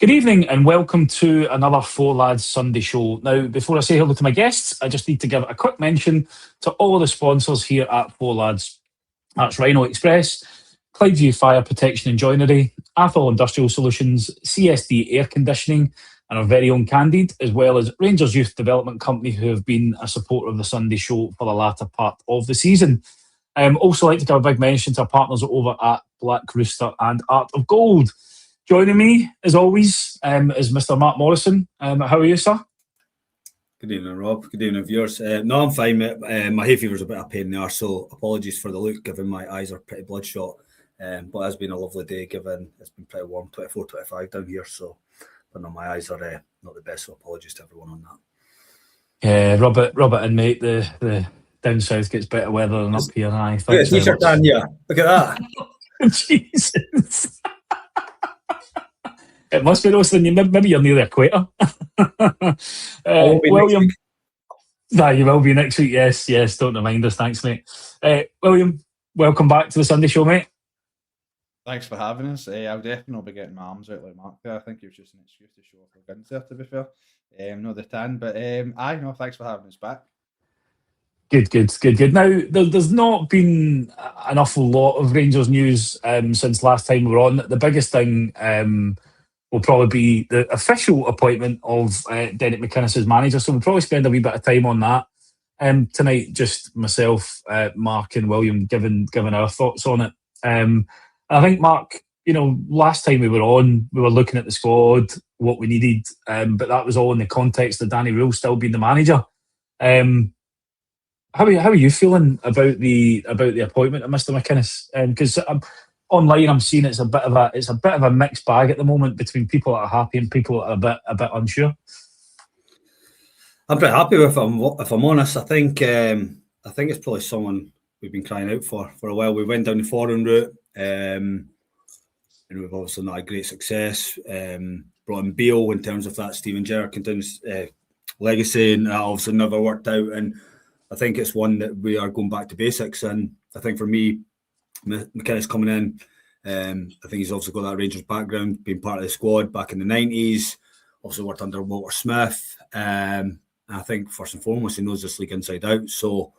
Good evening and welcome to another Four Lads Sunday show. Now, before I say hello to my guests, I just need to give a quick mention to all the sponsors here at Four Lads. That's Rhino Express, Clydeview Fire Protection and Joinery, Athol Industrial Solutions, CSD Air Conditioning, and our very own Candid, as well as Rangers Youth Development Company, who have been a supporter of the Sunday show for the latter part of the season. Also like to give a big mention to our partners over at Black Rooster and Art of Gold. Joining me, as always, is Mr. Mark Morrison. How are you, sir? Good evening, Rob. Good evening, viewers. No, I'm fine, mate. My hay fever's a bit of a pain in the arse, so apologies for the look, given my eyes are pretty bloodshot. But it's been a lovely day, given it's been pretty warm, 24, 25 down here. So, but no, my eyes are not the best, so apologies to everyone on that. Yeah, rub it in, mate. The down south gets better weather than up here. Aye, Look at thanks the very t-shirt much. down here. Look at that. Jesus. It must be those, maybe you're near the equator. William. Nah, you will be next week. Yes, don't remind us. Thanks, mate. William, welcome back to the Sunday show, mate. Thanks for having us. I'll definitely not be getting my arms out like Mark there. I think it was just an excuse to show off our guns there, to be fair. Not the tan, but thanks for having us back. Good. Now, there's not been an awful lot of Rangers news since last time we were on. The biggest thing will probably be the official appointment of Derek McInnes as manager. So we'll probably spend a wee bit of time on that tonight. Just myself, Mark, and William giving our thoughts on it. I think, Mark, last time we were on, we were looking at the squad, what we needed, but that was all in the context of Danny Rule still being the manager. How are you feeling about the appointment of Mr. McInnes? Because online I'm seeing it's a bit of a mixed bag at the moment between people that are happy and people that are a bit unsure. I'm pretty happy with him, if I'm honest. I think it's probably someone we've been crying out for a while. We went down the foreign route, and we've obviously not had great success. Brought in Beale in terms of that Steven Gerrard continues legacy, and that obviously never worked out. And I think it's one that we are going back to basics. And I think for me, McInnes coming in, I think he's also got that Rangers background, being part of the squad back in the 90s, also worked under Walter Smith. And I think first and foremost, he knows this league inside out. So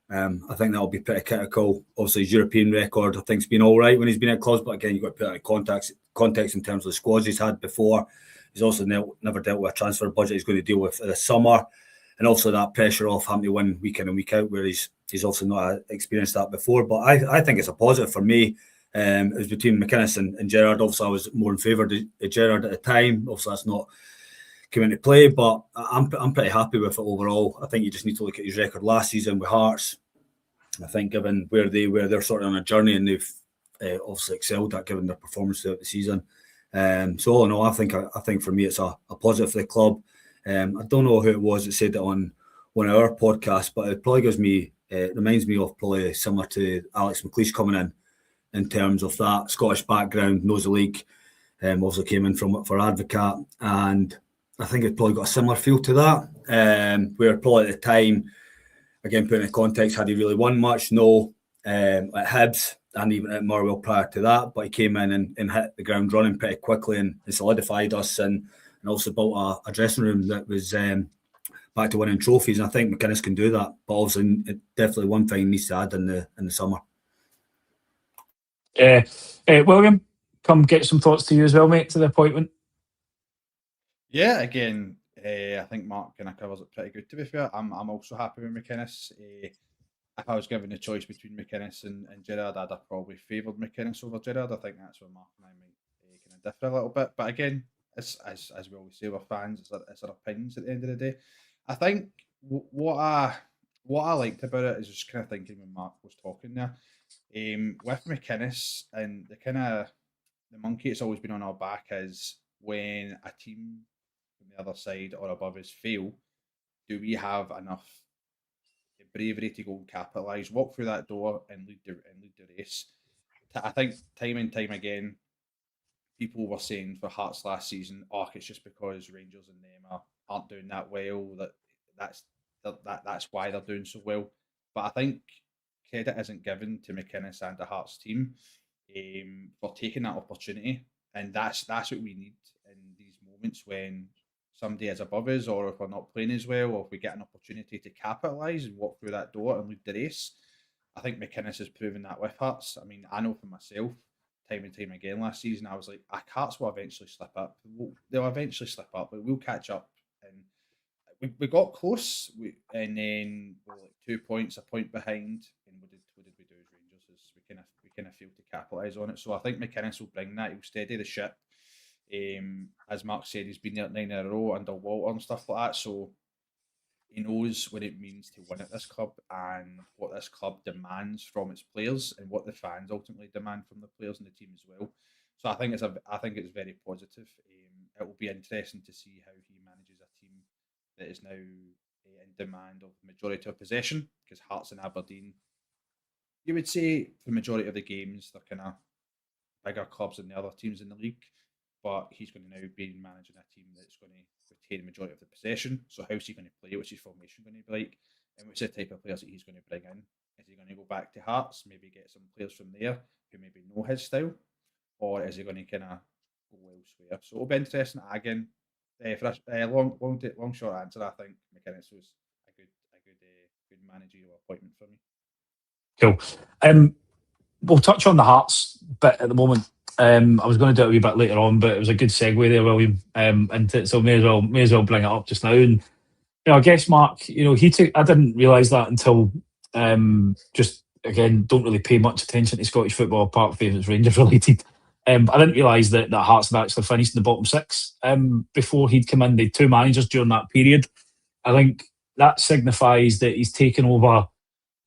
I think that'll be pretty critical. Obviously, his European record, I think, has been all right when he's been at clubs. But again, you've got to put it in context in terms of the squads he's had before. He's also never dealt with a transfer budget he's going to deal with this summer. And also that pressure off having to win week in and week out, where he's also not experienced that before. But I think it's a positive for me. It was between McInnes and Gerrard. Obviously, I was more in favour of Gerrard at the time. Obviously, that's not come into play, but I'm pretty happy with it overall. I think you just need to look at his record last season with Hearts. I think given where they're sort of on a journey, and they've obviously excelled at given their performance throughout the season. So all in all, I think for me it's a positive for the club. I don't know who it was that said it on one of our podcasts, but it probably reminds me of probably similar to Alex McLeish coming in terms of that Scottish background, knows the league, also came in for Advocate, and I think it probably got a similar feel to that, where probably at the time, again, putting in context, had he really won much? No, at Hibs and even at Motherwell prior to that, but he came in and hit the ground running pretty quickly and solidified us and also built a dressing room that was back to winning trophies. And I think McInnes can do that, but obviously definitely one thing he needs to add in the summer. William, come get some thoughts to you as well, mate, to the appointment. Yeah, again, I think Mark kind of covers it pretty good, to be fair. I'm also happy with McInnes. If I was given a choice between McInnes and Gerrard, I'd have probably favoured McInnes over Gerrard. I think that's where Mark and I might kind of differ a little bit. But again, as we always say, we're fans. It's our opinions at the end of the day. I think what I liked about it is just kind of thinking when Mark was talking there. With McInnes and the monkey that's always been on our back is when a team from the other side or above us fail, do we have enough bravery to go and capitalise, walk through that door and lead the race? I think time and time again, people were saying for Hearts last season, it's just because Rangers and them aren't doing that well, that's why they're doing so well. But I think credit isn't given to McInnes and the Hearts team for taking that opportunity, and that's what we need in these moments when somebody is above us, or if we're not playing as well, or if we get an opportunity to capitalise and walk through that door and lead the race. I think McInnes has proven that with Hearts. I mean, I know for myself, time and time again last season, I was like, Hearts will eventually slip up. They'll eventually slip up, but we'll catch up. And we got close, and then we were like 2 points, a point behind. And what did we do as Rangers? Is we kind of failed to capitalise on it. So I think McInnes will bring that. He'll steady the ship. As Mark said, he's been there 9 in a row under Walter and stuff like that. So he knows what it means to win at this club and what this club demands from its players and what the fans ultimately demand from the players and the team as well. So I think it's very positive. It will be interesting to see how he manages a team that is now in demand of majority of possession, because Hearts and Aberdeen, you would say for the majority of the games, they're kind of bigger clubs than the other teams in the league. But he's going to now be managing a team that's going to retain the majority of the possession. So how's he going to play? What's his formation going to be like? And what's the type of players that he's going to bring in? Is he going to go back to Hearts, maybe get some players from there who maybe know his style? Or is he going to kind of go elsewhere? So it'll be interesting. Again, for a long short answer, I think McInnes was a good managerial appointment for me. Cool. We'll touch on the Hearts bit at the moment. I was going to do it a wee bit later on, but it was a good segue there, William. So may as well bring it up just now. And I guess Mark, I didn't realise that until just again don't really pay much attention to Scottish football apart from if it's Rangers related. I didn't realise that Hearts had actually finished in the bottom six before he'd come in. They had 2 managers during that period. I think that signifies that he's taken over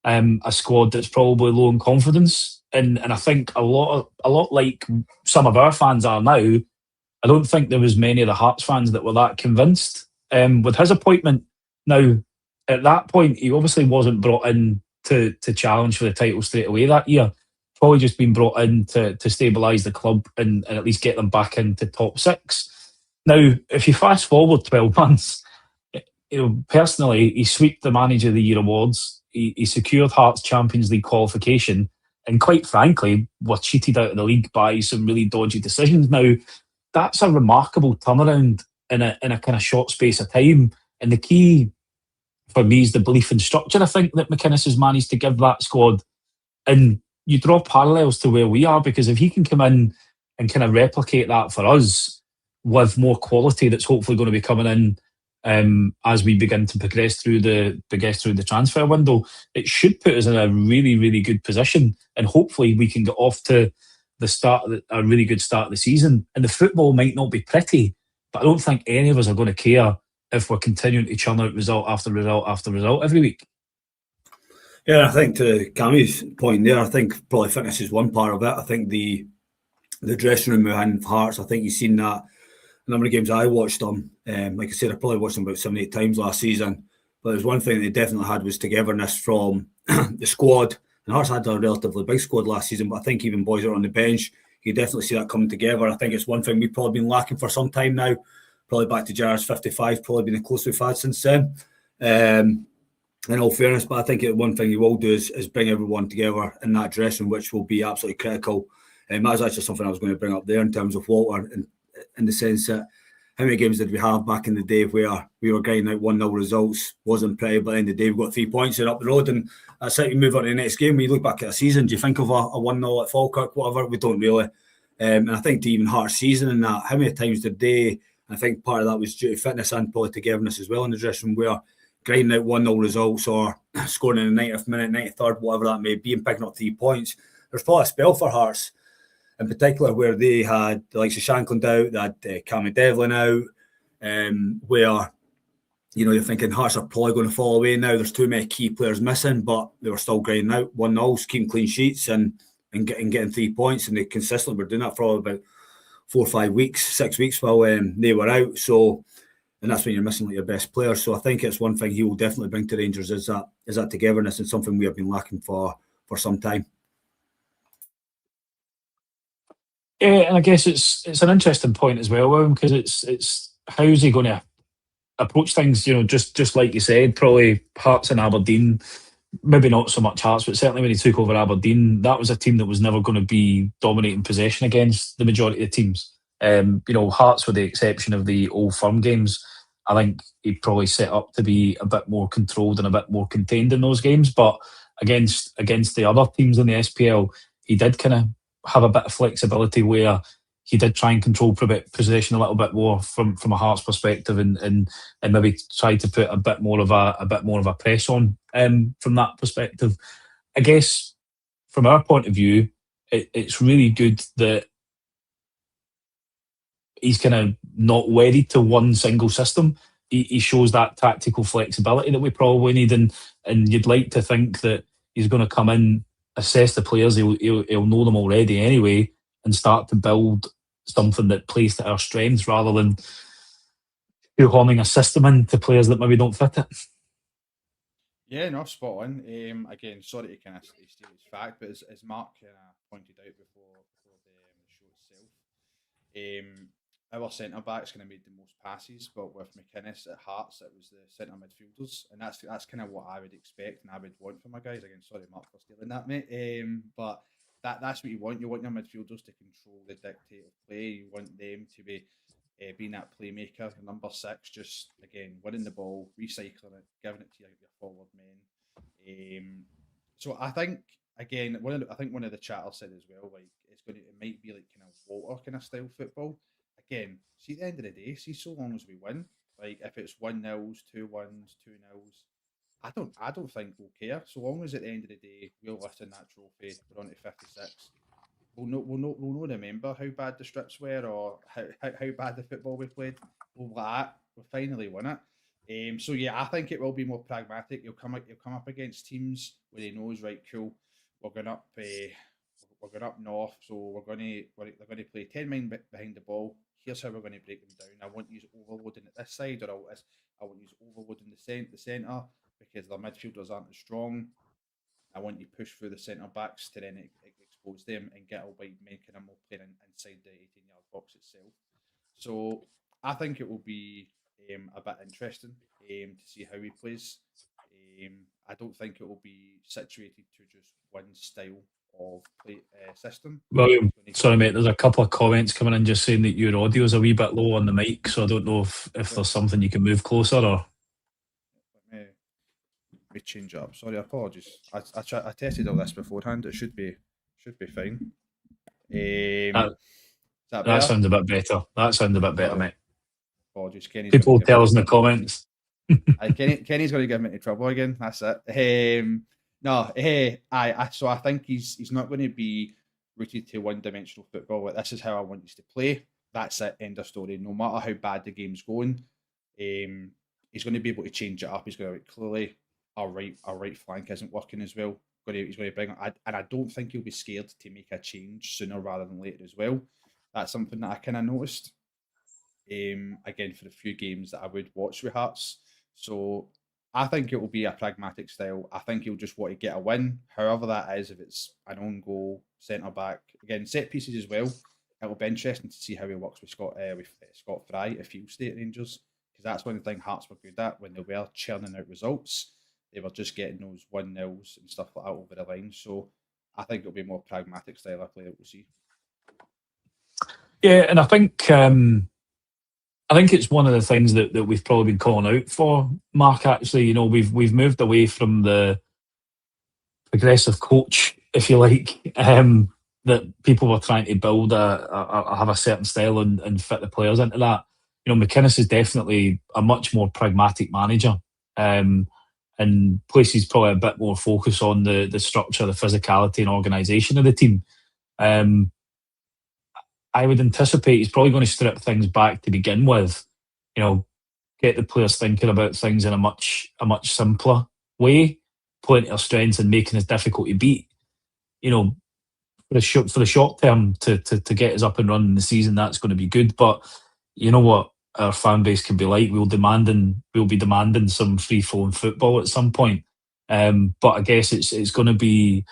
a squad that's probably low in confidence. And I think a lot like some of our fans are now, I don't think there was many of the Hearts fans that were that convinced. With his appointment, now, at that point, he obviously wasn't brought in to challenge for the title straight away that year. Probably just been brought in to stabilise the club and at least get them back into top 6. Now, if you fast forward 12 months, personally, he swept the Manager of the Year awards. He secured Hearts Champions League qualification. And quite frankly, were cheated out of the league by some really dodgy decisions. Now, that's a remarkable turnaround in a kind of short space of time. And the key for me is the belief and structure, I think, that McInnes has managed to give that squad. And you draw parallels to where we are, because if he can come in and kind of replicate that for us with more quality that's hopefully going to be coming in as we begin to progress through the transfer window, it should put us in a really, really good position, and hopefully we can get off to a really good start of the season. And the football might not be pretty, but I don't think any of us are going to care if we're continuing to churn out result after result after result every week. Yeah, I think to Cammy's point there, I think probably fitness is one part of it. I think the dressing room behind Hearts, I think you've seen that. The number of games I watched them, like I said, I probably watched them about 7-8 times last season. But there's one thing they definitely had was togetherness from the squad. And Hearts had a relatively big squad last season, but I think even boys that are on the bench, you definitely see that coming together. I think it's one thing we've probably been lacking for some time now. Probably back to Gerrard's 55, probably been the closest we've had since then. In all fairness, but I think one thing he will do is bring everyone together in that dressing, which will be absolutely critical. That was actually something I was going to bring up there in terms of Walter, in the sense that how many games did we have back in the day where we were grinding out 1-0 results, wasn't pretty, but at the end of the day we got 3 points and up the road, and that's it. You move on to the next game. When you look back at a season, do you think of a 1-0 at Falkirk, whatever? We don't really. And I think to even Hearts season and that, how many times did they, I think part of that was due to fitness and probably togetherness as well in the dressing room, where grinding out 1-0 results or scoring in the 90th minute, 93rd, whatever that may be, and picking up 3 points. There's probably a spell for Hearts in particular where they had the likes of Shankland out, they had Cammy Devlin out, where you're thinking Hearts are probably going to fall away now. There's too many key players missing, but they were still grinding out 1-0, keeping clean sheets and getting 3 points, and they consistently were doing that for about 4 or 5 weeks, 6 weeks while they were out. So, and that's when you're missing like your best players. So I think it's one thing he will definitely bring to Rangers is that togetherness, and something we have been lacking for some time. Yeah, and I guess it's an interesting point as well, William, because it's how's he going to approach things? Just like you said, probably Hearts and Aberdeen, maybe not so much Hearts, but certainly when he took over Aberdeen, that was a team that was never going to be dominating possession against the majority of the teams. Hearts, with the exception of the Old Firm games, I think he'd probably set up to be a bit more controlled and a bit more contained in those games. But against the other teams in the SPL, he did kind of have a bit of flexibility where he did try and control possession a little bit more from a Hearts perspective, and maybe try to put a bit more of a press on from that perspective. I guess from our point of view, it's really good that he's kind of not wedded to one single system. He shows that tactical flexibility that we probably need, and you'd like to think that he's going to come in, assess the players, he'll know them already anyway, and start to build something that plays to our strengths rather than shoehorning a system into players that maybe don't fit it. Yeah, no, spot on. Again, sorry to kind of steal his fact, but as Mark pointed out before the show itself, our centre backs kind of made the most passes, but with McInnes at Hearts, it was the centre midfielders, and that's kind of what I would expect and I would want for my guys. Again, sorry Mark for stealing that, mate. But that's what you want. You want your midfielders to control the dictate of play. You want them to be being that playmaker, number 6, just again winning the ball, recycling it, giving it to your forward men. So I think again, I think one of the chatters said as well, like it might be like kind of Walter kind of style football. Again, see at the end of the day, see so long as we win, like if it's 1-0, 2-1s, 2-0, I don't think we'll care. So long as at the end of the day we're lifting that trophy, we're on to 56. We'll not remember how bad the strips were or how bad the football we played. We'll finally won it. So yeah, I think it will be more pragmatic. He'll come up against teams where he knows, right, cool, we're going up north, so they're going to play 10 men behind the ball. Here's how we're going to break them down. I want you overloading at this side, or I want you overloading the centre because their midfielders aren't as strong. I want you push through the centre backs to then expose them and get a wide men kind of more playing inside the 18-yard box itself. So I think it will be a bit interesting to see how he plays. I don't think it will be situated to just one style of play system. William, sorry mate, there's a couple of comments coming in just saying that your audio is a wee bit low on the mic, so I don't know if there's something you can move closer or. Let me change up. Sorry, apologies. I tested all this beforehand. It should be fine. That sounds a bit better. That sounds a bit better, mate. Apologies, Kenny's people tell us in the comments. Kenny's going to get me into trouble again. That's it. So I think he's not going to be rooted to one-dimensional football. Like, this is how I want you to play. That's it. End of story. No matter how bad the game's going, he's going to be able to change it up. He's going to clearly our right flank isn't working as well. He's going to bring it, and I don't think he'll be scared to make a change sooner rather than later as well. That's something that I kind of noticed. Again, for the few games that I would watch with Hearts. So I think it will be a pragmatic style. I think he'll just want to get a win, however that is, if it's an own goal, centre back. Again, set pieces as well. It will be interesting to see how he works with Scott Fry if he'll stay at Rangers, because that's one thing Hearts were good at when they were churning out results. They were just getting those 1-0s and stuff like that over the line. So I think it'll be a more pragmatic style of play that we'll see. Yeah, and I think it's one of the things that we've probably been calling out for, Mark. Actually, we've moved away from the progressive coach, if you like, that people were trying to build have a certain style and fit the players into that. McInnes is definitely a much more pragmatic manager, and places probably a bit more focus on the structure, the physicality, and organisation of the team. I would anticipate he's probably going to strip things back to begin with. Get the players thinking about things in a much simpler way, playing to their strengths and making it difficult to beat. For the short term to get us up and running in the season, that's going to be good. But you know what our fan base can be like. We'll be demanding some free flowing football at some point. But I guess it's just going to be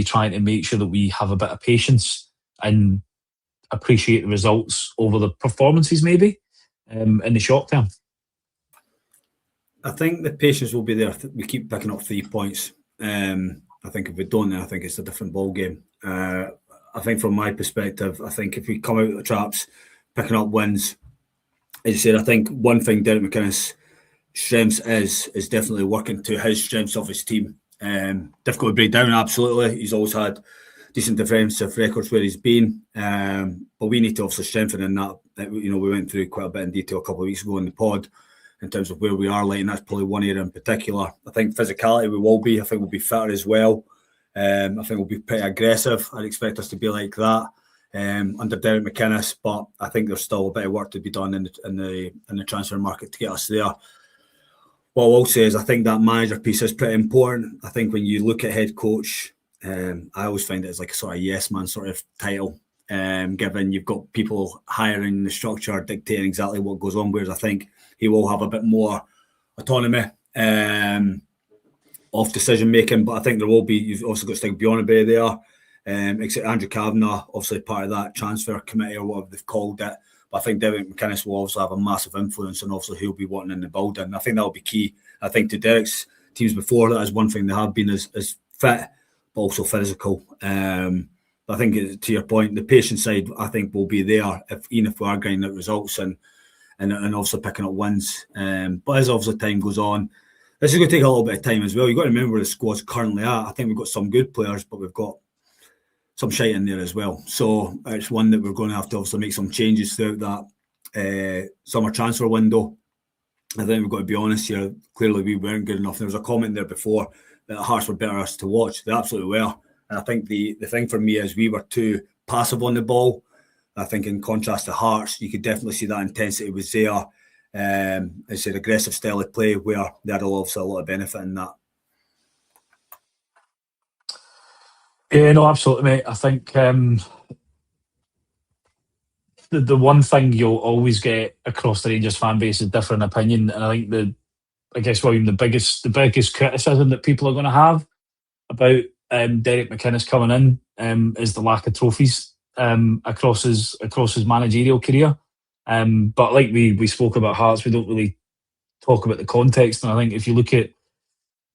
trying to make sure that we have a bit of patience and appreciate the results over the performances, maybe in the short term. I think the patience will be there. We keep picking up 3 points. I think if we don't, then I think it's a different ball game. I think from my perspective, I think if we come out of the traps, picking up wins, as you said, I think one thing Derek McInnes' strengths is definitely working to his strengths of his team. Difficult to break down, absolutely. He's always had decent defensive records where he's been, but we need to also strengthen in that. We went through quite a bit in detail a couple of weeks ago in the pod in terms of where we are, and that's probably one area in particular. I think physicality we will be. I think we'll be fitter as well. I think we'll be pretty aggressive. I'd expect us to be like that under Derek McInnes, but I think there's still a bit of work to be done in the transfer market to get us there. What I will say is I think that manager piece is pretty important. I think when you look at head coach, I always find it as like a sort of yes man sort of title, given you've got people hiring the structure, dictating exactly what goes on, whereas I think he will have a bit more autonomy of decision making, but I think there will be, you've also got Stig Bjornaby there, except Andrew Kavanagh, obviously part of that transfer committee or whatever they've called it. But I think Derek McInnes will also have a massive influence, and also he'll be wanting in the building. I think that will be key. I think to Derek's teams before, that is one thing they have been is fit, but also physical. But I think to your point, the patient side, I think will be there even if we are grinding out results and also picking up wins. But as obviously time goes on, this is going to take a little bit of time as well. You've got to remember where the squad's currently at. I think we've got some good players, but we've got some shite in there as well. So it's one that we're going to have to obviously make some changes throughout that summer transfer window. I think we've got to be honest here. Clearly, we weren't good enough. There was a comment there before that Hearts were better us to watch. They absolutely were. And I think the thing for me is we were too passive on the ball. I think in contrast to Hearts, you could definitely see that intensity was there. It's an aggressive style of play where they had obviously a lot of benefit in that. Yeah, no, absolutely, mate. I think the one thing you'll always get across the Rangers fan base is different opinion, and I think William, the biggest criticism that people are going to have about Derek McInnes coming in is the lack of trophies across his managerial career. But like we spoke about Hearts, we don't really talk about the context. And I think if you look at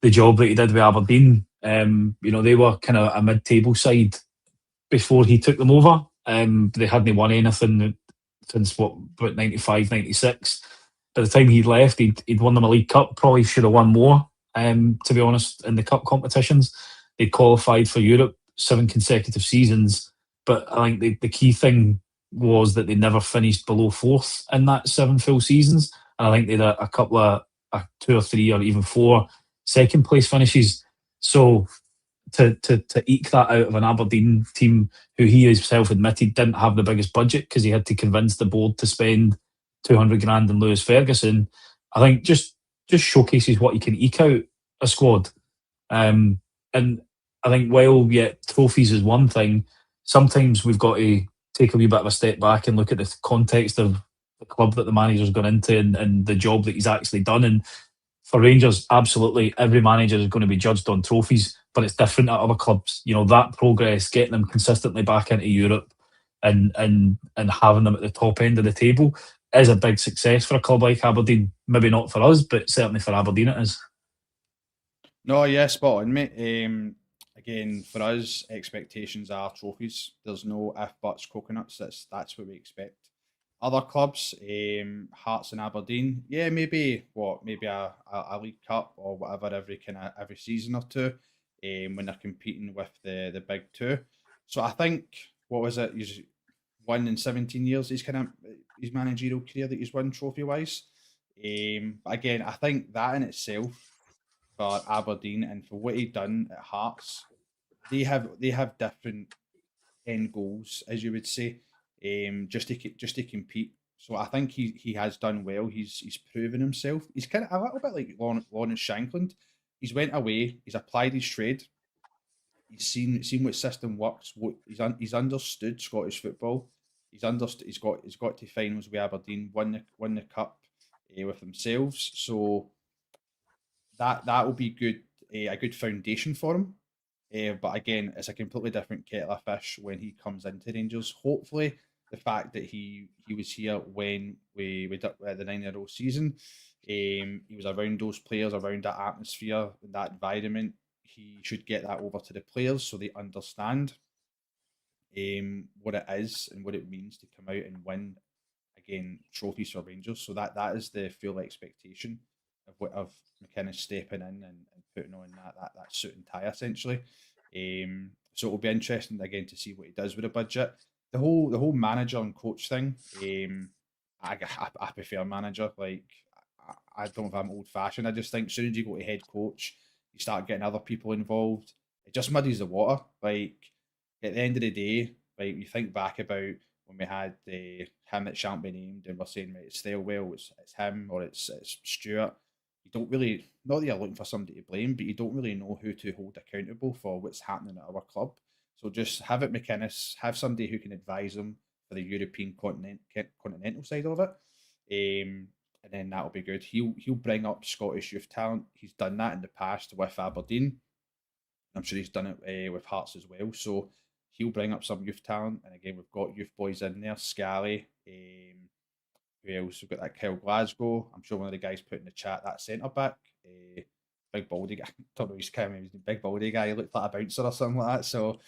the job that he did with Aberdeen, they were kind of a mid-table side before he took them over. They hadn't won anything since about 95, 96. By the time he'd left, he'd won them a League Cup. Probably should have won more, to be honest, in the cup competitions. They qualified for Europe 7 consecutive seasons. But I think the key thing was that they never finished below 4th in that 7 full seasons. And I think they had a couple of 2 or 3 or even 4 second place finishes. So to eke that out of an Aberdeen team who he himself admitted didn't have the biggest budget because he had to convince the board to spend 200 grand on Lewis Ferguson, I think just showcases what you can eke out a squad. And I think while trophies is one thing, sometimes we've got to take a wee bit of a step back and look at the context of the club that the manager's gone into and the job that he's actually done. And for Rangers, absolutely, every manager is going to be judged on trophies, but it's different at other clubs. That progress, getting them consistently back into Europe and having them at the top end of the table is a big success for a club like Aberdeen. Maybe not for us, but certainly for Aberdeen it is. No, yeah, spot on, mate. Again, for us, expectations are trophies. There's no if, buts, coconuts. That's what we expect. Other clubs, Hearts and Aberdeen, yeah, maybe a League Cup or whatever every season or two, when they're competing with the big two. So I think what was it? He's won in 17 years. His managerial career that he's won trophy wise. But again, I think that in itself for Aberdeen and for what he done at Hearts, they have different end goals, as you would say, just to compete. So I think he has done well. He's proven himself. He's kind of a little bit like Lawrence Shankland. He's went away. He's applied his trade. He's seen what system works. He's understood Scottish football. He's understood. He's got to finals with Aberdeen. Won the cup with themselves. So that will be good. A good foundation for him. But again, it's a completely different kettle of fish when he comes into Rangers. Hopefully, the fact that he was here when we did the 9-year-old season, he was around those players, around that atmosphere, that environment. He should get that over to the players so they understand. what it is and what it means to come out and win again trophies for Rangers. So that is the full expectation of McInnes stepping in and putting on that suit and tie essentially. So it'll be interesting again to see what he does with the budget. The whole manager and coach thing. I prefer manager. Like I don't know if I'm old fashioned. I just think as soon as you go to head coach, you start getting other people involved. It just muddies the water. Like at the end of the day, like you think back about when we had him that shan't be named, and we're saying right, it's Thelwell, it's him, or it's Stewart. You don't really, not that you're looking for somebody to blame, but you don't really know who to hold accountable for what's happening at our club. So just have it McInnes, have somebody who can advise them for the European continental side of it, and then that'll be good. He'll bring up Scottish youth talent. He's done that in the past with Aberdeen. I'm sure he's done it with Hearts as well. So he'll bring up some youth talent. And again, we've got youth boys in there. Scally. Who else? We've got that Kyle Glasgow. I'm sure one of the guys put in the chat that centre back. Big baldy guy. I don't know his kind of big baldy guy. He looked like a bouncer or something like that. So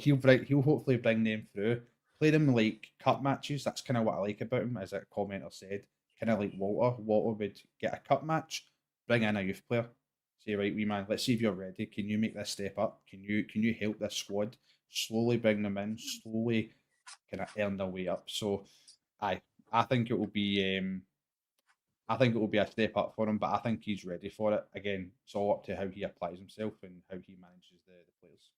he'll hopefully bring them through. Play them like cup matches. That's kind of what I like about him, as a commenter said. Kind of like Walter. Walter would get a cup match, bring in a youth player. Say, right, wee man, let's see if you're ready. Can you make this step up? Can you help this squad? Slowly bring them in, slowly kind of earn their way up. So I think it will be a step up for him, but I think he's ready for it. Again, it's all up to how he applies himself and how he manages the players.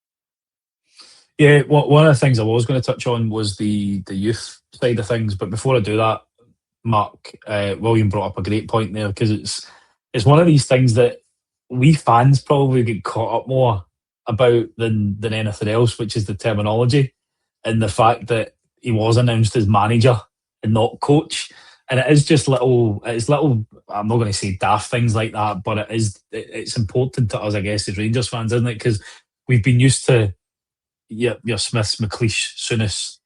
Yeah, one of the things I was going to touch on was the youth side of things, but before I do that, Mark, William brought up a great point there, because it's one of these things that we fans probably get caught up more about than anything else, which is the terminology and the fact that he was announced as manager and not coach. And it is just little, I'm not going to say daft things like that, but it's important to us, I guess, as Rangers fans, isn't it? Because we've been used to your Smiths, McLeish, Souness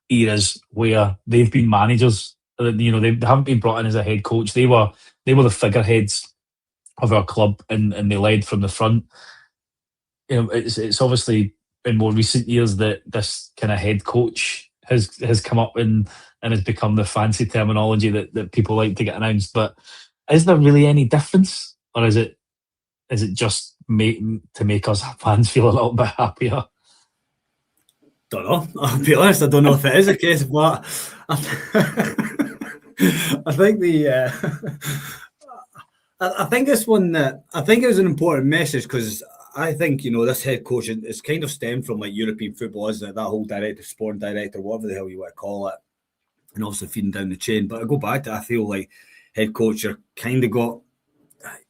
eras where they've been managers. You know, they haven't been brought in as a head coach. They were the figureheads of our club, and they led from the front. You know, it's obviously in more recent years that this kind of head coach has come up and has become the fancy terminology that people like to get announced. But is there really any difference, or is it just to make us fans feel a little bit happier? Don't know. I'll be honest. I don't know if it is the case, but I think I think this one. I think it was an important message, because I think, you know, this head coach is kind of stemmed from like European football, isn't it? That whole director, sporting director, whatever the hell you want to call it, and obviously feeding down the chain. But I go back to, I feel like head coach, you're kind of got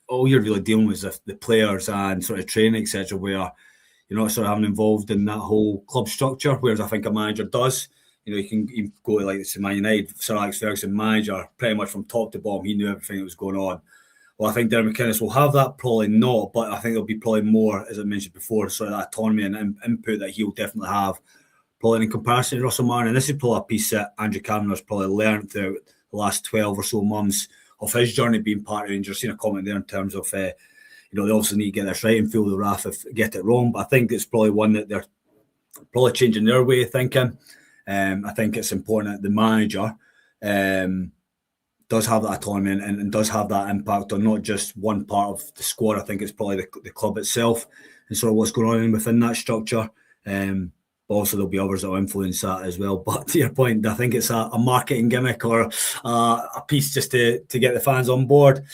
all you're really dealing with is the players and sort of training, etc., where you're not sort of having involved in that whole club structure. Whereas I think a manager does. You know, you can go to like Man United, Sir Alex Ferguson, manager, pretty much from top to bottom. He knew everything that was going on. Well, I think Darren McInnes will have that, probably not, but I think there'll be probably more, as I mentioned before, sort of that autonomy and input that he'll definitely have, probably in comparison to Russell Martin. And this is probably a piece that Andrew Cavanagh's probably learned throughout the last 12 or so months of his journey being part of Rangers. Seen a comment there in terms of, you know, they obviously need to get this right and feel the wrath if they get it wrong. But I think it's probably one that they're probably changing their way of thinking. I think it's important that the manager does have that autonomy and does have that impact on not just one part of the squad. I think it's probably the club itself and sort of what's going on within that structure. Also, there'll be others that will influence that as well. But to your point, I think it's a marketing gimmick or a piece just to get the fans on board.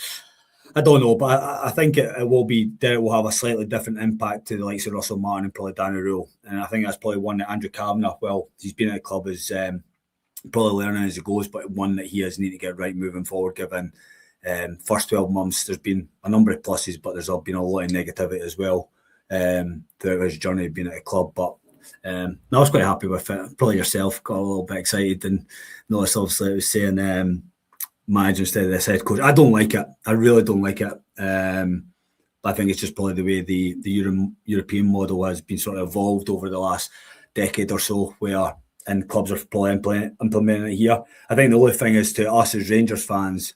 I don't know, but I think it will be there. It will have a slightly different impact to the likes of Russell Martin and probably Danny Rule. And I think that's probably one that Andrew Kavanagh, well, he's been at the club as probably learning as he goes, but one that he has need to get right moving forward, given first 12 months, there's been a number of pluses, but there's been a lot of negativity as well throughout his journey being at the club. But I was quite happy with it. Probably yourself got a little bit excited and noticed, obviously, it was saying manager instead of this head coach. I don't like it. I really don't like it. But I think it's just probably the way the European model has been sort of evolved over the last decade or so, where and clubs are probably implementing it here. I think the only thing is, to us as Rangers fans,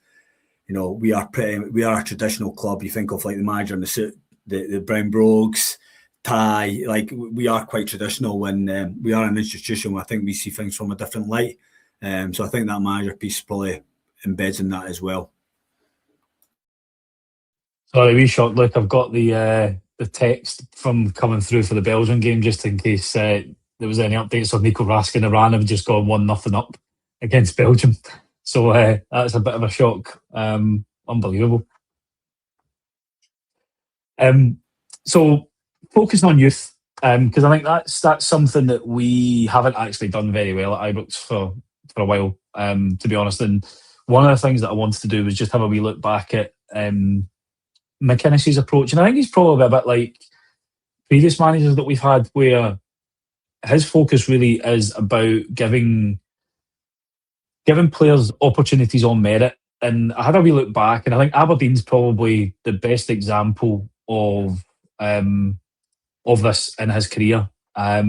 you know, we are a traditional club. You think of like the manager in the suit, the brown brogues, tie. Like we are quite traditional when we are an institution. I think we see things from a different light. So I think that manager piece probably embeds in that as well. Sorry, wee shock. Look, I've got the text from coming through for the Belgian game just in case there was any updates on Nico Rask and Iran have just gone 1-0 up against Belgium. So that's a bit of a shock. Unbelievable. So focusing on youth, because I think that's something that we haven't actually done very well at Ibrox for a while, to be honest. And one of the things that I wanted to do was just have a wee look back at McInnes' approach, and I think he's probably a bit like previous managers that we've had, where his focus really is about giving players opportunities on merit. And I had a wee look back, and I think Aberdeen's probably the best example of this in his career. I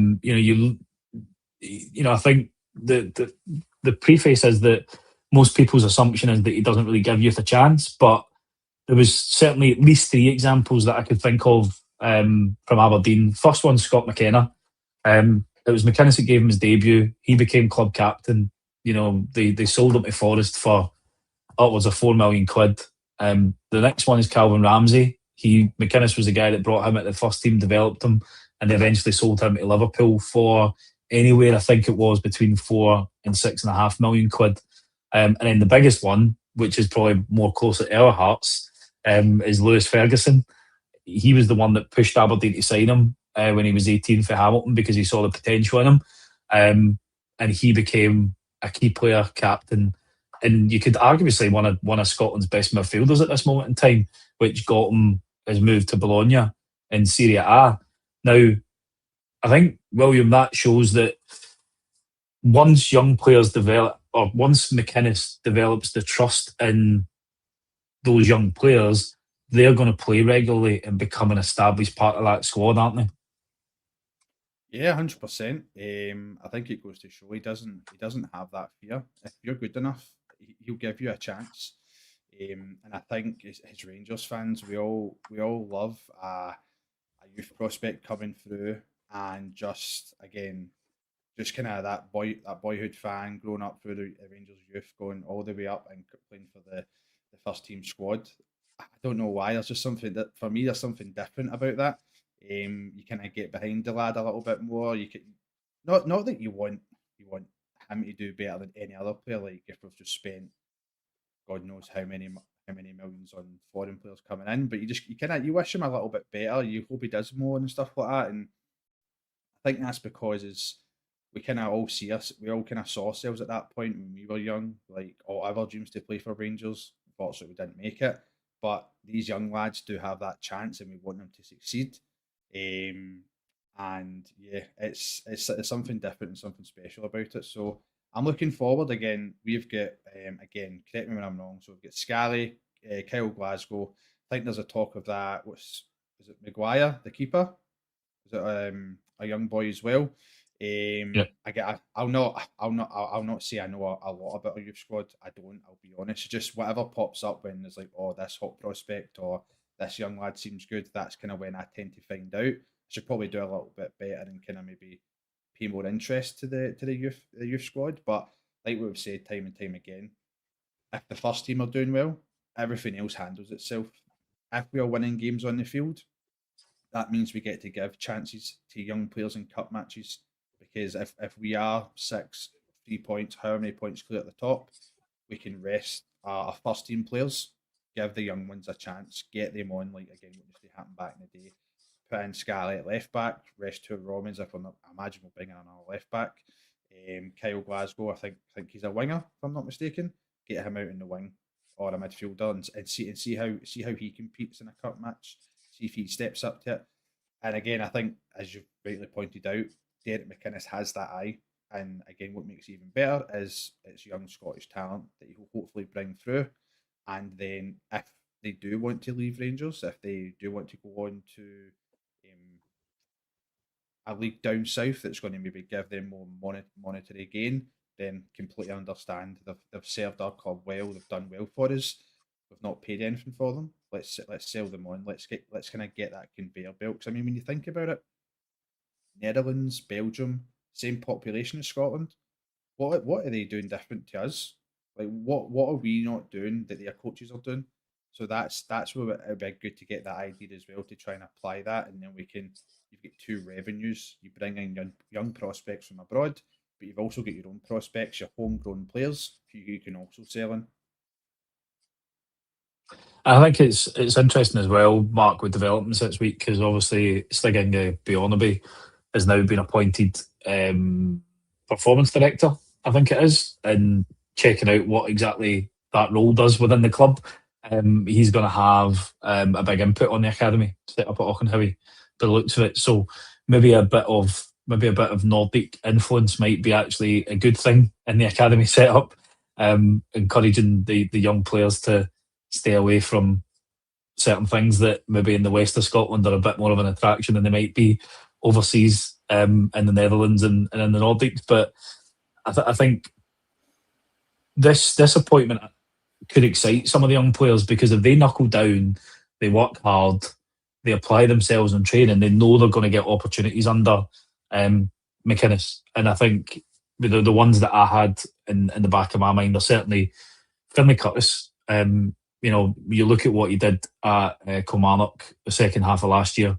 think the preface is that most people's assumption is that he doesn't really give youth a chance, but there was certainly at least three examples that I could think of from Aberdeen. First one, Scott McKenna. It was McInnes that gave him his debut. He became club captain. They sold him to Forest for upwards of £4 million. The next one is Calvin Ramsey. McInnes was the guy that brought him at the first team, developed him, and they eventually sold him to Liverpool for anywhere, I think it was between £4 and £6.5 million. And then the biggest one, which is probably more closer to our hearts, is Lewis Ferguson. He was the one that pushed Aberdeen to sign him when he was 18 for Hamilton because he saw the potential in him. And he became a key player, captain, and you could arguably say one of Scotland's best midfielders at this moment in time, which got him his move to Bologna in Serie A. Now, I think, William, that shows that once young players develop, or once McInnes develops the trust in those young players, they're going to play regularly and become an established part of that squad, aren't they? Yeah, 100%. I think it goes to show he doesn't have that fear. If you're good enough, he'll give you a chance. And I think as Rangers fans, we all love a youth prospect coming through, and just kind of that boyhood fan growing up through the Rangers youth, going all the way up and playing for the first team squad. I don't know why. There's just something that, for me, there's something different about that. You kind of get behind the lad a little bit more. You can not that you want him to do better than any other player. Like if we've just spent God knows how many millions on foreign players coming in, but you wish him a little bit better. You hope he does more and stuff like that. And I think that's because we all kind of saw ourselves at that point when we were young, like all our dreams to play for Rangers. Unfortunately, we didn't make it, but these young lads do have that chance, and we want them to succeed. And yeah, it's something different and something special about it. So I'm looking forward. Again, we've got correct me when I'm wrong. So we've got Scally, Kyle Glasgow. I think there's a talk of that. Is it Maguire, the keeper? Is it a young boy as well? Yeah. I'll not say I know a lot about our youth squad. I don't. I'll be honest. Just whatever pops up when there's like, oh, this hot prospect or this young lad seems good. That's kind of when I tend to find out. I should probably do a little bit better and kind of maybe pay more interest to the youth squad. But like we've said time and time again, if the first team are doing well, everything else handles itself. If we are winning games on the field, that means we get to give chances to young players in cup matches, because if we are 3 points, however many points clear at the top, we can rest our first team players, give the young ones a chance, get them on, like again what used to happen back in the day. Put in Scarlett at left back, rest two Romans. If we're not, I imagine we'll bring in another left back. Kyle Glasgow, I think he's a winger, if I'm not mistaken. Get him out in the wing or a midfielder and see how he competes in a cup match. See if he steps up to it. And again, I think, as you've rightly pointed out, Derek McInnes has that eye. And again, what makes it even better is it's young Scottish talent that he will hopefully bring through. And then if they do want to leave Rangers, if they do want to go on to a league down south that's going to maybe give them more monetary gain, then completely understand. They've served our club well, they've done well for us. we've not paid anything for them. Let's sell them on. Let's kind of get that conveyor belt. Because I mean, when you think about it, Netherlands, Belgium, same population as Scotland. What are they doing different to us? Like what are we not doing that their coaches are doing? So that's where it would be good to get that idea as well, to try and apply that, and then you've got two revenues. You bring in young prospects from abroad, but you've also got your own prospects, your homegrown players who you can also sell in. I think it's interesting as well, Mark, with developments this week, because obviously Stig Bjornaby has now been appointed performance director, I think it is, and checking out what exactly that role does within the club. He's going to have a big input on the academy set up at Auchenhowie, by the looks of it. So maybe a bit of Nordic influence might be actually a good thing in the academy setup, encouraging the young players to stay away from certain things that maybe in the west of Scotland are a bit more of an attraction than they might be overseas, in the Netherlands and in the Nordics. But I think this appointment could excite some of the young players, because if they knuckle down, they work hard, they apply themselves in training, they know they're going to get opportunities under McInnes. And I think the ones that I had in the back of my mind are certainly Finlay Curtis. You look at what he did at Kilmarnock the second half of last year.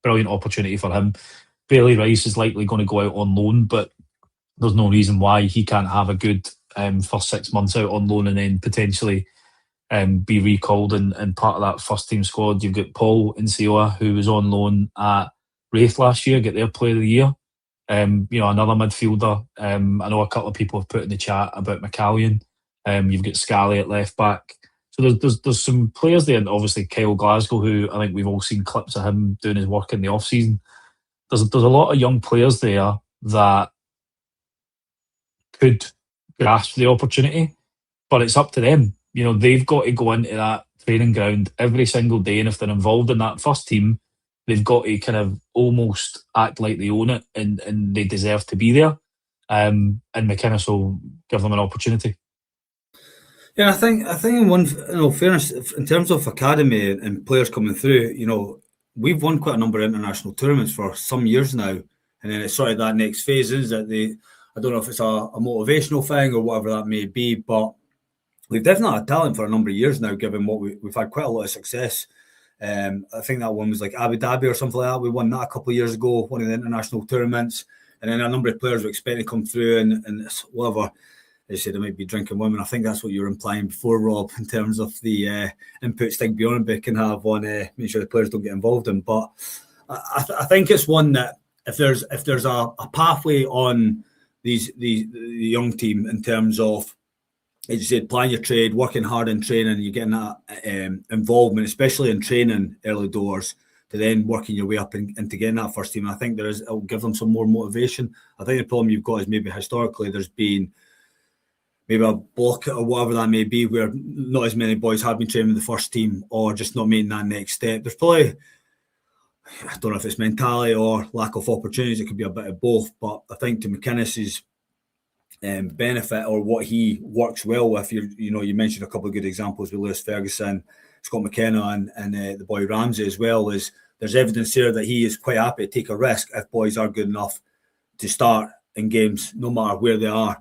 Brilliant opportunity for him. Bailey Rice is likely going to go out on loan, but there's no reason why he can't have a good first 6 months out on loan and then potentially be recalled and part of that first team squad. You've got Paul Insioa, who was on loan at Wraith last year, get their player of the year. Another midfielder. I know a couple of people have put in the chat about McCallion. You've got Scally at left back. So there's some players there, and obviously Kyle Glasgow, who I think we've all seen clips of him doing his work in the off season. There's a lot of young players there that could grasp the opportunity, but it's up to them. They've got to go into that training ground every single day, and if they're involved in that first team, they've got to kind of almost act like they own it and they deserve to be there. And McInnes will give them an opportunity. Yeah, I think in fairness, in terms of academy and players coming through, we've won quite a number of international tournaments for some years now, and then it's sort of that next phase is that I don't know if it's a motivational thing or whatever that may be, but we've definitely had talent for a number of years now, given what we've had quite a lot of success. I think that one was like Abu Dhabi or something like that. We won that a couple of years ago, one of the international tournaments, and then a number of players were expecting to come through and whatever. They said they might be drinking women. I think that's what you were implying before, Rob, in terms of the input Stig Bjornaby can have on making sure the players don't get involved in. But I think it's one that if there's a pathway on the young team in terms of, as you said, plan your trade, working hard in training, you're getting that involvement, especially in training early doors, to then working your way up into getting that first team. And I think it'll give them some more motivation. I think the problem you've got is maybe historically there's been maybe a block or whatever that may be, where not as many boys have been training with the first team or just not making that next step. There's probably, I don't know if it's mentality or lack of opportunities. It could be a bit of both. But I think to McInnes's benefit, or what he works well with, you mentioned a couple of good examples with Lewis Ferguson, Scott McKenna and the boy Ramsey as well, is there's evidence here that he is quite happy to take a risk if boys are good enough to start in games, no matter where they are.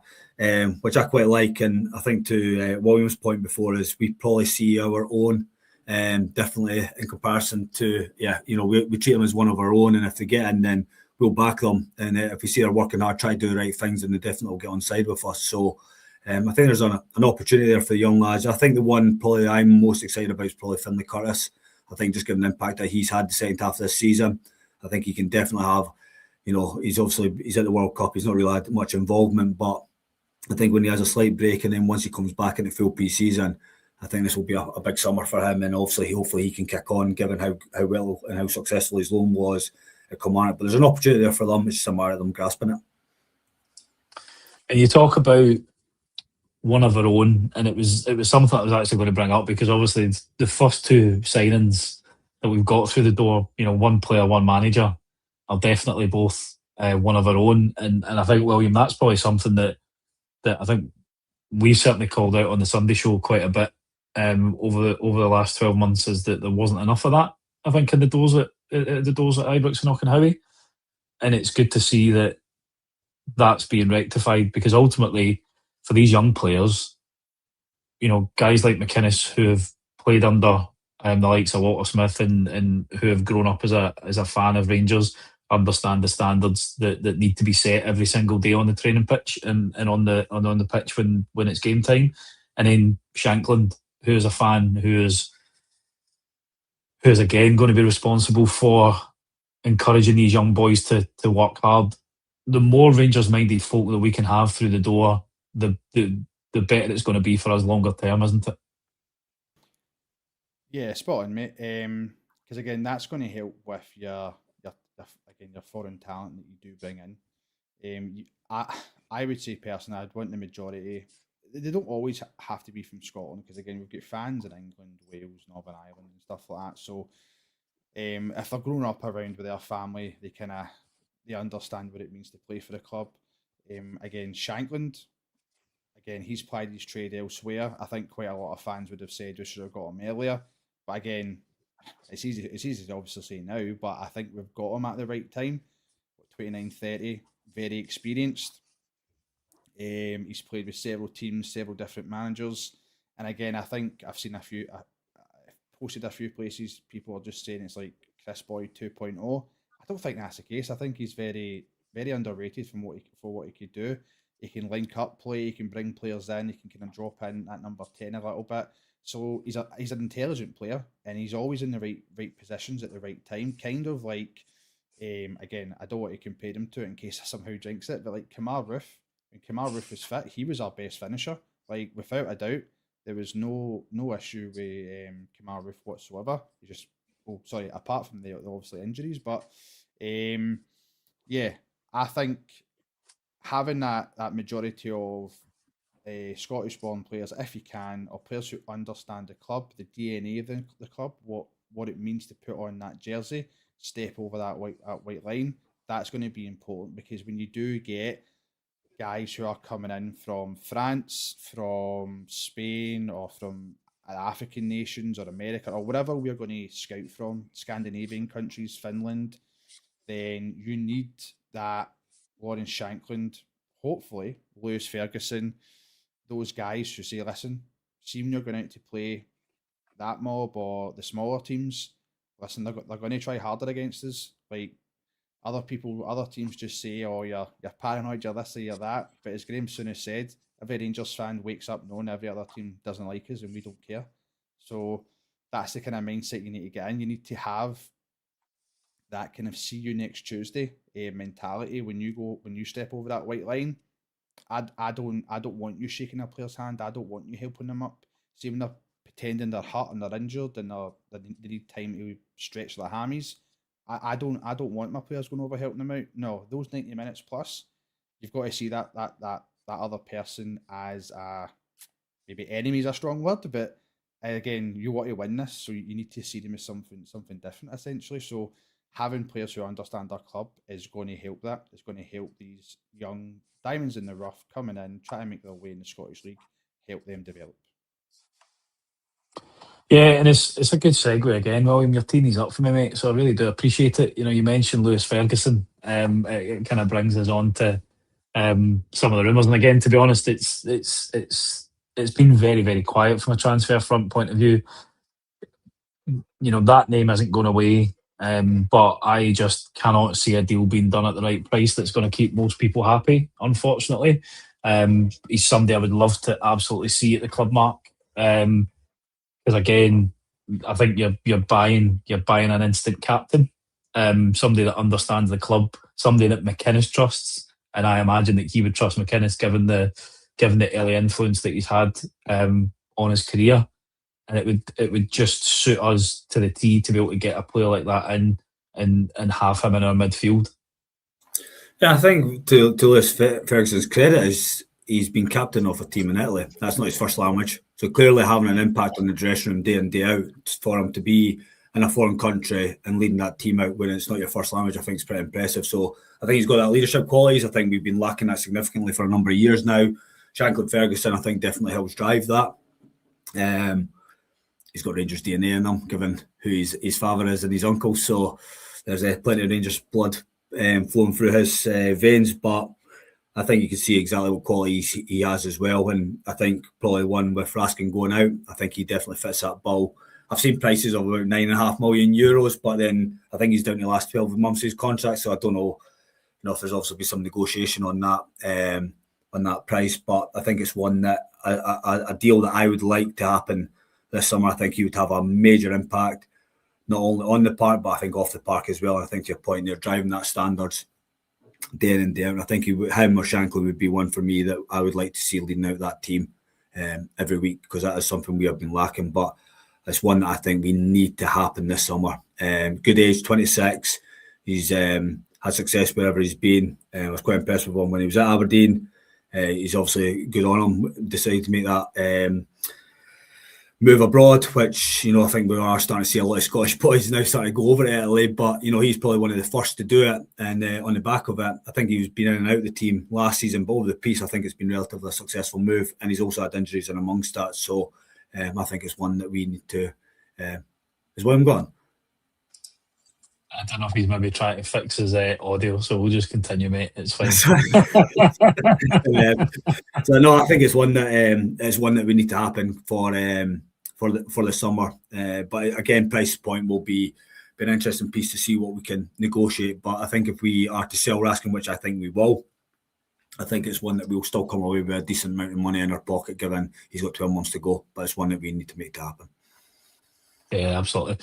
Which I quite like, and I think to William's point before is we probably see our own differently in comparison to we treat them as one of our own, and if they get in, then we'll back them, and if we see they're working hard, try to do the right things, then they definitely will get on side with us. So I think there's an opportunity there for the young lads. I think the one probably I'm most excited about is probably Finlay Curtis. I think just given the impact that he's had the second half of this season, I think he can definitely have, he's at the World Cup, he's not really had much involvement, but I think when he has a slight break and then once he comes back into full pre-season, I think this will be a big summer for him, and obviously hopefully he can kick on, given how well and how successful his loan was at Kilmarnock. But there's an opportunity there for them. It's just a matter of them grasping it. And you talk about one of our own, and it was something I was actually going to bring up, because obviously the first two signings that we've got through the door, one player, one manager, are definitely both one of our own. And I think, William, that's probably something that I think we certainly called out on the Sunday show quite a bit over the last 12 months is that there wasn't enough of that. I think in the doors at Ibrox and Auchenhowie, and it's good to see that that's being rectified, because ultimately for these young players, guys like McInnes who have played under the likes of Walter Smith and who have grown up as a fan of Rangers, understand the standards that need to be set every single day on the training pitch and on the pitch when it's game time. And then Shankland, who is a fan, who is again going to be responsible for encouraging these young boys to work hard. The more Rangers minded folk that we can have through the door, the better it's going to be for us longer term, isn't it? Yeah, spot on, mate. Because again, that's going to help with your foreign talent that you do bring in. I would say personally, I'd want the majority. They don't always have to be from Scotland, because again, we've got fans in England, Wales, Northern Ireland, and stuff like that. So, if they're growing up around with their family, they understand what it means to play for the club. Again, Shankland, he's plied his trade elsewhere. I think quite a lot of fans would have said we should have got him earlier. But again, it's easy to obviously say now, but I think we've got him at the right time. 29, 30, very experienced. He's played with several teams, several different managers. And again, I think I've seen I've posted a few places, people are just saying it's like Chris Boyd 2.0. I don't think that's the case. I think he's very, very underrated for what he could do. He can link up play, he can bring players in, he can kind of drop in at number 10 a little bit. So he's an intelligent player, and he's always in the right positions at the right time. Kind of like, again, I don't want to compare him to it in case I somehow jinx it, but like Kamar Roof, when Kamar Roof was fit, he was our best finisher. Like, without a doubt, there was no issue with Kamar Roof whatsoever. He just, apart from the obviously injuries, but yeah, I think having that majority of Scottish-born players, if you can, or players who understand the club, the DNA of the club, what it means to put on that jersey, step over that white line, that's going to be important, because when you do get guys who are coming in from France, from Spain, or from African nations or America or wherever we're going to scout from, Scandinavian countries, Finland, then you need that Lawrence Shankland, hopefully Lewis Ferguson, those guys who say, listen, see when you're going out to play that mob or the smaller teams, listen, they're going to try harder against us. Like, other teams just say, oh, you're paranoid, you're this or you're that. But as Graham Souness said, every Rangers fan wakes up knowing every other team doesn't like us and we don't care. So that's the kind of mindset you need to get in. You need to have that kind of see you next Tuesday mentality when you step over that white line. I don't want you shaking a player's hand. I don't want you helping them up. See, when they're pretending they're hurt and they're injured and they need time to stretch their hammies, I don't want my players going over helping them out. No, those 90 minutes plus, you've got to see that other person as maybe enemy is a strong word, but again, you want to win this, so you need to see them as something different, essentially. So having players who understand their club is going to help that. It's going to help these young diamonds in the rough coming in, trying to make their way in the Scottish League, help them develop. Yeah, and it's a good segue again, William. Your team is up for me, mate. So I really do appreciate it. You mentioned Lewis Ferguson. It kind of brings us on to some of the rumours. And again, to be honest, it's been very, very quiet from a transfer front point of view. That name isn't going away. But I just cannot see a deal being done at the right price that's going to keep most people happy, unfortunately. He's somebody I would love to absolutely see at the club, Mark. Because again, I think you're buying an instant captain, somebody that understands the club, somebody that McInnes trusts, and I imagine that he would trust McInnes given the early influence that he's had on his career. And it would just suit us to the T to be able to get a player like that in and have him in our midfield. Yeah, I think to Lewis Ferguson's credit is he's been captain of a team in Italy. That's not his first language. So clearly having an impact on the dressing room day in, day out, for him to be in a foreign country and leading that team out when it's not your first language, I think is pretty impressive. So I think he's got that leadership qualities. I think we've been lacking that significantly for a number of years now. Shankland Ferguson, I think, definitely helps drive that. he's got Rangers DNA in him, given who his father is and his uncle. So there's plenty of Rangers blood flowing through his veins. But I think you can see exactly what qualities he has as well. And I think probably one with Raskin going out, I think he definitely fits that bill. I've seen prices of about €9.5 million, but then I think he's down to the last 12 months of his contract. So I don't know, if there's also be some negotiation on that price. But I think it's one that a deal that I would like to happen this summer. I think he would have a major impact, not only on the park, but I think off the park as well. And I think to your point, they're driving that standards day in and day out. And I think him or Shankly would be one for me that I would like to see leading out that team every week, because that is something we have been lacking. But it's one that I think we need to happen this summer. Good age, 26. He's had success wherever he's been. I was quite impressed with him when he was at Aberdeen. He's obviously good on him. Decided to make that move abroad, which, I think we are starting to see a lot of Scottish boys now starting to go over to Italy, but, he's probably one of the first to do it. And on the back of it, I think he's been in and out of the team last season, but over the piece, I think it's been relatively a successful move, and he's also had injuries in amongst that. So I think it's one that we need to, is where I'm going. I don't know if he's maybe trying to fix his audio, so we'll just continue, mate. It's fine. So no, I think it's one that we need to happen for the summer. But again, price point will be an interesting piece to see what we can negotiate. But I think if we are to sell Raskin, which I think we will, I think it's one that we'll still come away with a decent amount of money in our pocket, given he's got 12 months to go. But it's one that we need to make to happen. Yeah, absolutely.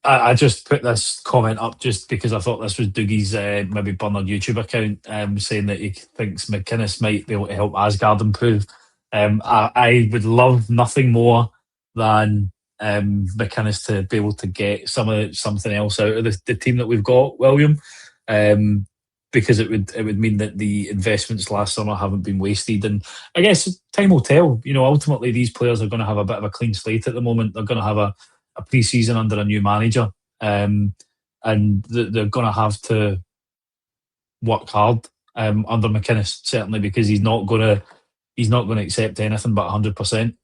I just put this comment up just because I thought this was Doogie's maybe Bernard YouTube account saying that he thinks McInnes might be able to help Asgard improve. I would love nothing more than McInnes to be able to get something else out of the team that we've got, William, because it would mean that the investments last summer haven't been wasted. And I guess time will tell. Ultimately these players are going to have a bit of a clean slate at the moment. They're going to have a pre-season under a new manager, and they're going to have to work hard under McInnes, certainly, because he's not going to accept anything but 100%.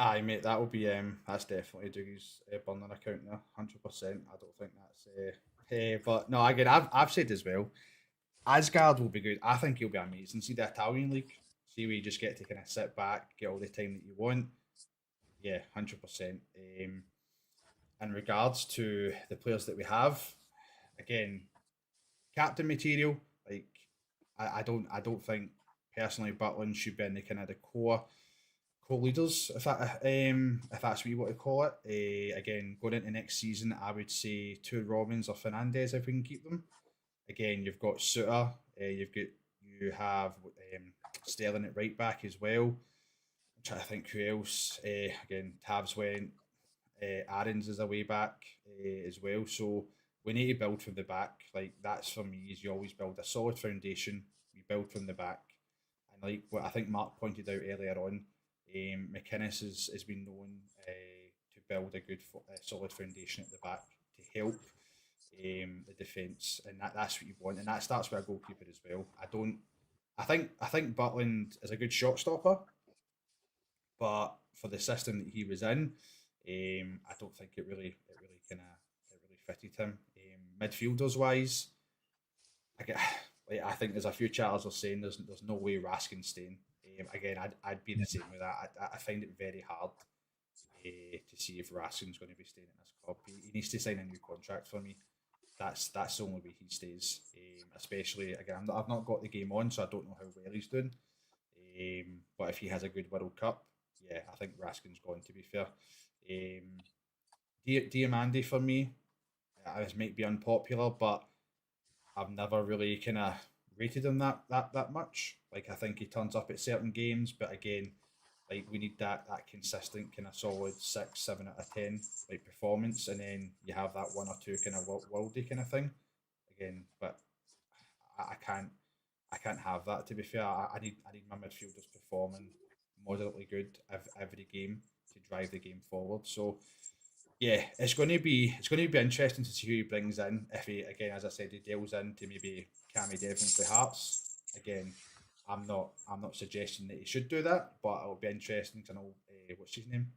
Aye, mate, that will be that's definitely Dougie's burner account there, 100%. I don't think that's but no, again, I've said as well, Asgard will be good. I think he'll be amazing. See the Italian league, see where you just get to kind of sit back, get all the time that you want. Yeah, 100%. In regards to the players that we have, again, captain material. Like, I don't think personally Butland should be in the kind of the core leaders, if that's what you want to call it. Again, going into next season, I would say 2 Robins or Fernandez if we can keep them. Again, you've got Suter, you have Sterling at right back as well. I'm trying to think who else. Again, Tabs went. Aaron's is a way back as well. So we need to build from the back. Like, that's for me, is you always build a solid foundation. You build from the back. And like what I think Mark pointed out earlier on, McInnes has been known to build a good, solid foundation at the back to help the defence, and that's what you want, and that starts with a goalkeeper as well. I think Butland is a good shot stopper, but for the system that he was in, I don't think it really fitted him. Midfielders wise, I think there's a few chatters are saying there's no way Raskin's staying. Again, I'd be the same with that. I find it very hard to see if Raskin's going to be staying in this club. He needs to sign a new contract for me. That's the only way he stays. Especially, again, I've not got the game on, so I don't know how well he's doing. But if he has a good World Cup, yeah, I think Raskin's going, to be fair. Diamandi for me, this might be unpopular, but I've never really kind of rated him that much. Like, I think he turns up at certain games, but again, like, we need that consistent kind of solid 6, 7 out of 10 like performance, and then you have that 1 or 2 kind of worldy kind of thing. Again, but I can't have that, to be fair. I need my midfielders performing moderately good every game to drive the game forward. So yeah, it's going to be interesting to see who he brings in. If he, again, as I said, he deals into maybe Cammy Devlin for Hearts. Again, I'm not suggesting that he should do that, but it'll be interesting to know what's his name?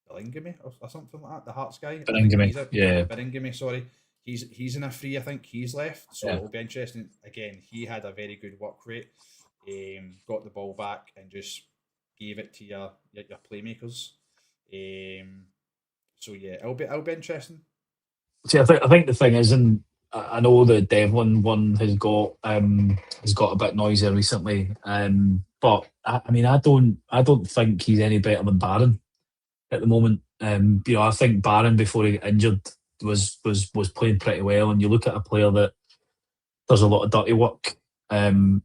Bellingham or something like that. The Hearts guy. Bellingham, yeah. Bellingham, sorry. He's in a free. I think he's left. So it'll be interesting. Again, he had a very good work rate. Got the ball back and just gave it to your playmakers. So yeah, it'll be interesting. See, I think the thing is, and I know the Devlin one has got a bit noisier recently, but I mean, I don't think he's any better than Barron at the moment. I think Barron before he got injured was playing pretty well, and you look at a player that does a lot of dirty work, and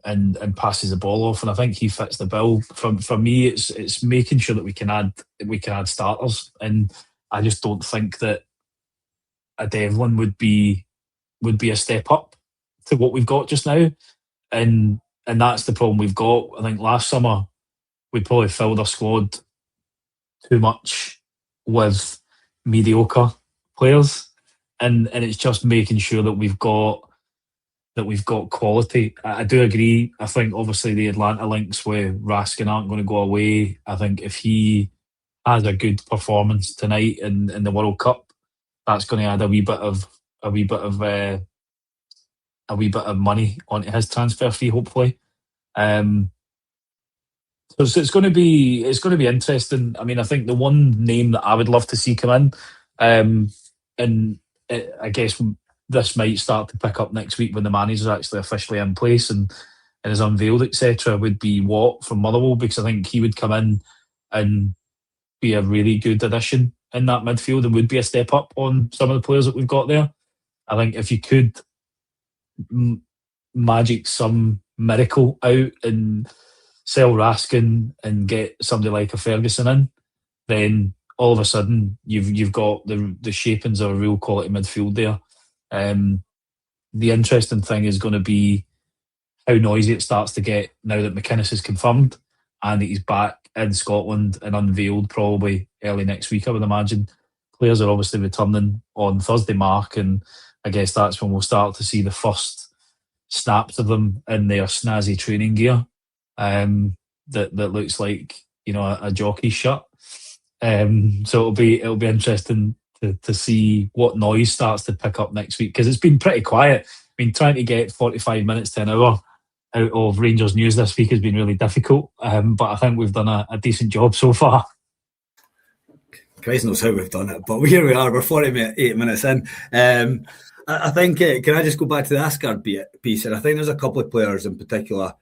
passes the ball off, and I think he fits the bill. For me, it's making sure that we can add starters, and I just don't think that a Devlin would be a step up to what we've got just now, and that's the problem we've got. I think last summer we probably filled our squad too much with mediocre players, and it's just making sure that we've got quality. I do agree. I think obviously the Atlanta links with Raskin aren't going to go away. I think if he has a good performance tonight in the World Cup, that's going to add a wee bit of money onto his transfer fee, hopefully. So it's going to be interesting. I mean, I think the one name that I would love to see come in, and I guess this might start to pick up next week when the manager is actually officially in place and is unveiled, etc., would be Watt from Motherwell, because I think he would come in and be a really good addition in that midfield and would be a step up on some of the players that we've got there. I think if you could magic some miracle out and sell Raskin and get somebody like a Ferguson in, then all of a sudden you've got the shapings of a real quality midfield there. The interesting thing is going to be how noisy it starts to get now that McInnes is confirmed and that he's back in Scotland and unveiled probably early next week, I would imagine. Players are obviously returning on Thursday, Mark, and I guess that's when we'll start to see the first snaps of them in their snazzy training gear, that looks like, a jockey's shirt. So it'll be interesting to see what noise starts to pick up next week, because it's been pretty quiet. I mean, trying to get 45 minutes to an hour out of Rangers news this week has been really difficult, but I think we've done a decent job so far. Christ knows how we've done it, but here we are. We're 48 minutes in. I think, can I just go back to the Asgard piece? And I think there's a couple of players in particular.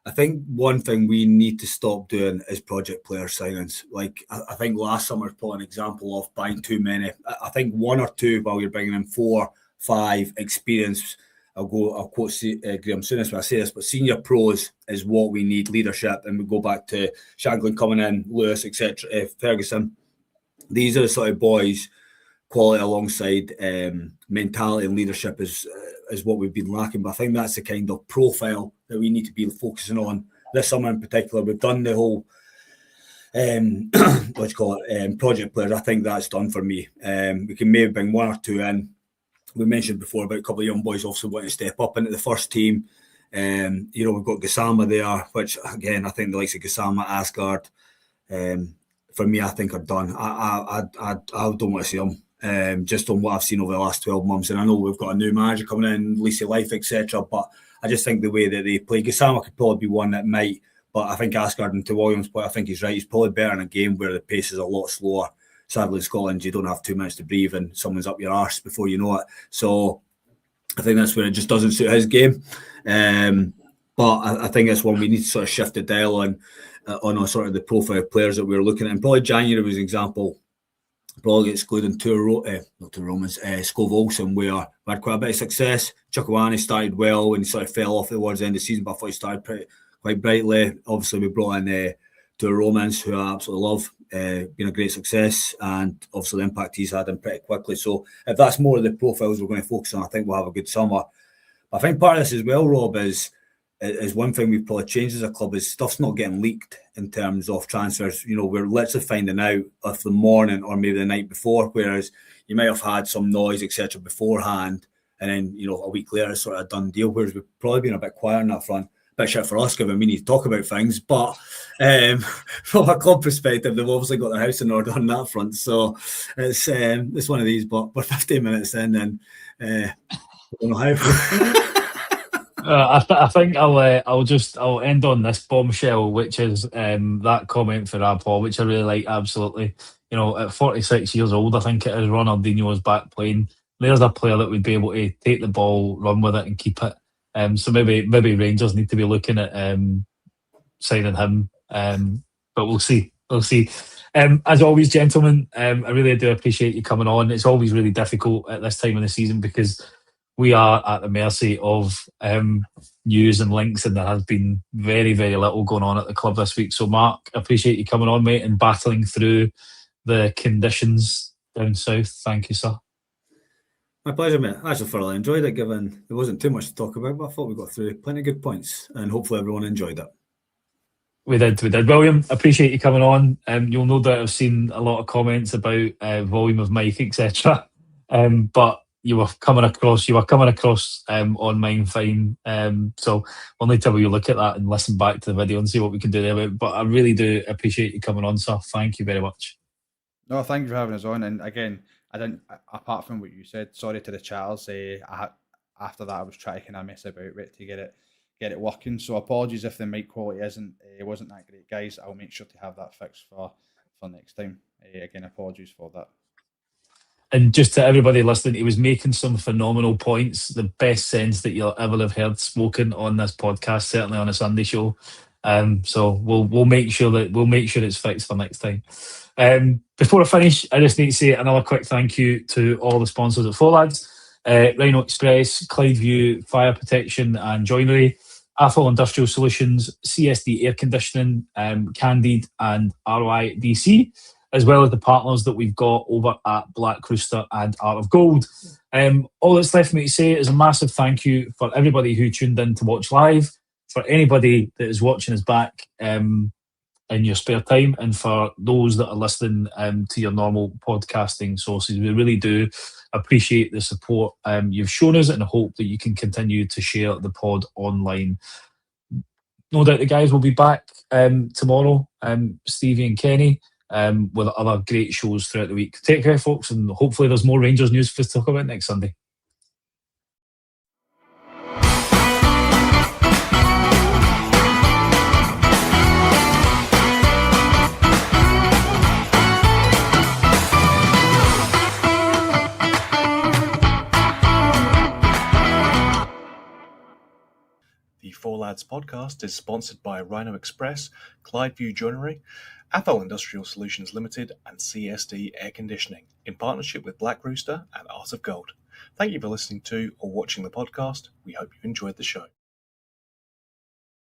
I think one thing we need to stop doing is project player signings. Like, I think last summer is probably an example of buying too many. I think one or two, while you're bringing in 4, 5 experienced, I'll quote Graham Souness when I say this, but senior pros is what we need, leadership. And we go back to Shankland coming in, Lewis, etc., Ferguson. These are the sort of boys, quality alongside mentality and leadership is what we've been lacking. But I think that's the kind of profile that we need to be focusing on this summer in particular. We've done the whole project players. I think that's done for me. We can maybe bring 1 or 2 in. We mentioned before about a couple of young boys also wanting to step up into the first team. We've got Gassama there, which again I think the likes of Gassama, Asgard, for me I think are done. I don't want to see them. Just on what I've seen over the last 12 months, and I know we've got a new manager coming in, Lacey Life, etc. But I just think the way that they play, Gassama could probably be one that might. But I think Asgard, and to Williams' point, I think he's right. He's probably better in a game where the pace is a lot slower. Sadly, in Scotland, you don't have 2 minutes to breathe and someone's up your arse before you know it. So I think that's where it just doesn't suit his game. But I think that's one we need to sort of shift the dial on a sort of the profile of players that we're looking at. And probably January was an example, probably excluding Skov Olsen, where we had quite a bit of success. Chukwueze started well and he sort of fell off towards the end of the season, but I thought he started quite brightly. Obviously, we brought in Tour Romans, who I absolutely love, been a great success, and obviously the impact he's had in pretty quickly. So if that's more of the profiles we're going to focus on, I think we'll have a good summer. But I think part of this as well, Rob, is one thing we've probably changed as a club is stuff's not getting leaked in terms of transfers. We're literally finding out of the morning or maybe the night before, whereas you might have had some noise, etc. beforehand, and then, a week later it's sort of a done deal, whereas we've probably been a bit quiet on that front. bit of shit for us given we need to talk about things. But from a club perspective, they've obviously got their house in order on that front. So it's one of these. But we're 15 minutes in, and I don't know how. I think I'll end on this bombshell, which is that comment for Paul, which I really like. Absolutely, at 46 years old, I think it is, Ronaldinho is back playing. There's a player that would be able to take the ball, run with it, and keep it. So maybe Rangers need to be looking at signing him. But we'll see. We'll see. As always, gentlemen, I really do appreciate you coming on. It's always really difficult at this time of the season because we are at the mercy of news and links, and there has been very, very little going on at the club this week. So, Mark, I appreciate you coming on, mate, and battling through the conditions down south. Thank you, sir. My pleasure, mate. I actually thoroughly enjoyed it, given there wasn't too much to talk about, but I thought we got through plenty of good points, and hopefully everyone enjoyed it. We did. William, appreciate you coming on. You'll no doubt have seen a lot of comments about volume of mic, etc. But you were coming across on mine fine. So we'll need to have a look at that and listen back to the video and see what we can do there. But I really do appreciate you coming on, sir. Thank you very much. No, thank you for having us on. And again, I didn't, apart from what you said, sorry to the chatters. After that, I was trying to kind of mess about with it to get it working. So apologies if the mic quality wasn't that great, guys. I'll make sure to have that fixed for next time. Again, apologies for that. And just to everybody listening, he was making some phenomenal points. The best sense that you'll ever have heard spoken on this podcast, certainly on a Sunday show. So we'll make sure it's fixed for next time. Before I finish, I just need to say another quick thank you to all the sponsors at Four Lads: Rhino Express, Clydeview Fire Protection and Joinery, Athol Industrial Solutions, CSD Air Conditioning, Candid and ROI DC, as well as the partners that we've got over at Black Rooster and Art of Gold. All that's left for me to say is a massive thank you for everybody who tuned in to watch live, for anybody that is watching us back in your spare time, and for those that are listening to your normal podcasting sources. We really do appreciate the support you've shown us, and hope that you can continue to share the pod online. No doubt the guys will be back tomorrow, Stevie and Kenny, with other great shows throughout the week. Take care, folks, and hopefully there's more Rangers news for us to talk about next Sunday. The Four Lads podcast is sponsored by Rhino Express, Clydeview Joinery, Athol Industrial Solutions Limited, and CSD Air Conditioning, in partnership with Black Rooster and Art of Gold. Thank you for listening to or watching the podcast. We hope you enjoyed the show.